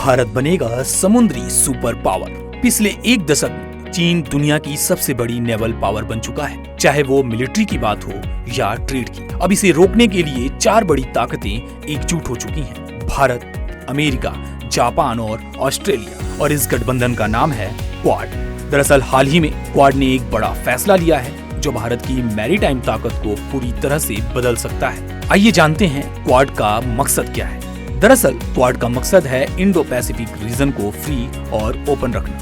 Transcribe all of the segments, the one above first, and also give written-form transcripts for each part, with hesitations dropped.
भारत बनेगा समुद्री super power. पिछले एक दशक में चीन दुनिया की सबसे बड़ी नेवल पावर बन चुका है, चाहे वो मिलिट्री की बात हो या ट्रेड की। अब इसे रोकने के लिए चार बड़ी ताकतें एकजुट हो चुकी हैं: भारत, अमेरिका, जापान और ऑस्ट्रेलिया। और इस गठबंधन का नाम है क्वाड। दरअसल हाल ही में क्वाड ने एक बड़ा फैसला लिया है जो भारत की मैरीटाइम ताकत को पूरी तरह से बदल सकता है। आइए जानते हैं क्वाड का मकसद क्या है। दरअसल क्वाड का मकसद है इंडो पैसिफिक रीजन को फ्री और ओपन रखना,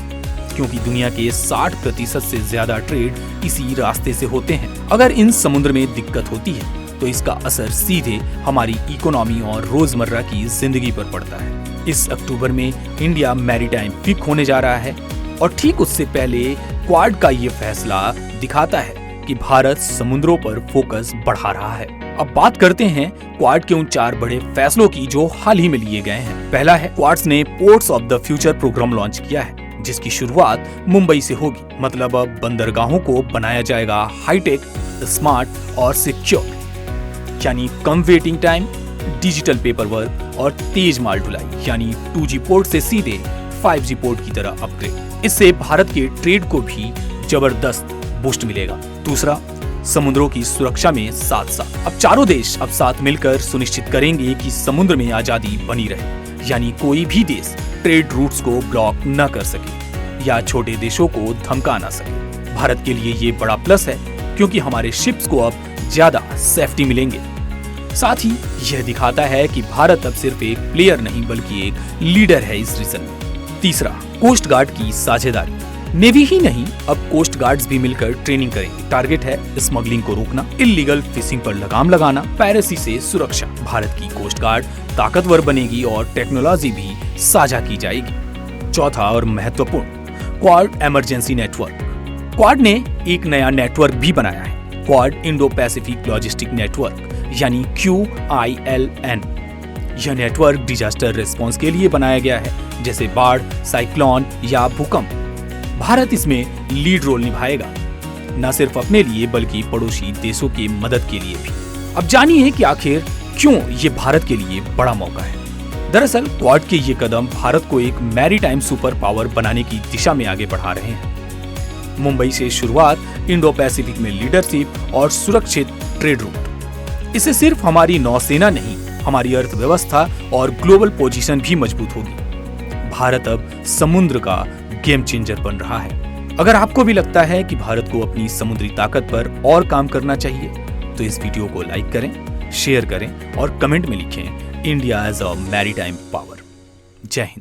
क्योंकि दुनिया के 60% से ज्यादा ट्रेड इसी रास्ते से होते हैं। अगर इन समुद्र में दिक्कत होती है तो इसका असर सीधे हमारी इकोनॉमी और रोजमर्रा की जिंदगी पर पड़ता है। इस अक्टूबर में इंडिया मैरीटाइम वीक होने जा रहा है और ठीक उससे पहले क्वाड का ये फैसला दिखाता है कि भारत समुद्रों पर फोकस बढ़ा रहा है। अब बात करते हैं क्वाड के उन चार बड़े फैसलों की जो हाल ही में लिए गए हैं। पहला है, क्वाड्स ने ports of the future program launch किया है, जिसकी शुरुआत मुंबई से होगी। मतलब अब बंदरगाहों को बनाया जाएगा हाईटेक, स्मार्ट और सिक्योर, यानी कम waiting time, digital paper work और तेज माल ढुलाई, यानी 2G पोर्ट से सीधे 5G पोर्ट की तरह अपग्रेड। इससे भारत के ट्रेड को भी जबरदस्त बूस्ट मिलेगा। दूसरा, समुद्रों की सुरक्षा में साथ साथ अब चारों देश अब साथ मिलकर सुनिश्चित करेंगे कि समुद्र में आजादी बनी रहे, यानी कोई भी देश ट्रेड रूट्स को ब्लॉक न कर सके या छोटे देशों को धमका ना सके। भारत के लिए ये बड़ा प्लस है, क्योंकि हमारे शिप्स को अब ज्यादा सेफ्टी मिलेंगे। साथ ही यह दिखाता है कि भारत अब सिर्फ एक प्लेयर नहीं बल्कि एक लीडर है इस रीजन में। तीसरा, कोस्ट गार्ड की साझेदारी। नेवी ही नहीं, अब कोस्ट गार्ड्स भी मिलकर ट्रेनिंग करेंगे। टारगेट है स्मगलिंग को रोकना, इल्लीगल फिशिंग पर लगाम लगाना, पायरेसी से सुरक्षा। भारत की कोस्ट गार्ड ताकतवर बनेगी और टेक्नोलॉजी भी साझा की जाएगी। चौथा और महत्वपूर्ण, क्वाड इमरजेंसी नेटवर्क। क्वाड ने एक नया नेटवर्क भी बनाया है, quad Indo Pacific logistic network, यानी QILN। यह नेटवर्क डिजास्टर रिस्पॉन्स के लिए बनाया गया है, जैसे बाढ़, साइक्लोन या भूकंप। भारत इसमें लीड रोल निभाएगा, न सिर्फ अपने लिए बल्कि पड़ोसी देशों की मदद के लिए भी। अब जानिए कि आखिर क्यों ये भारत के लिए बड़ा मौका है। दरअसल क्वाड के ये कदम भारत को एक मैरीटाइम सुपर पावर बनाने की दिशा में आगे बढ़ा रहे हैं। मुंबई से शुरुआत, इंडो पैसिफिक में लीडरशिप और सुरक्षित ट्रेड रूट। इससे सिर्फ हमारी नौसेना नहीं, हमारी अर्थव्यवस्था और ग्लोबल पोजीशन भी मजबूत होगी। भारत अब समुद्र का गेम चेंजर बन रहा है। अगर आपको भी लगता है कि भारत को अपनी समुद्री ताकत पर और काम करना चाहिए, तो इस वीडियो को लाइक करें, शेयर करें और कमेंट में लिखें, India as a maritime power. जय हिंद।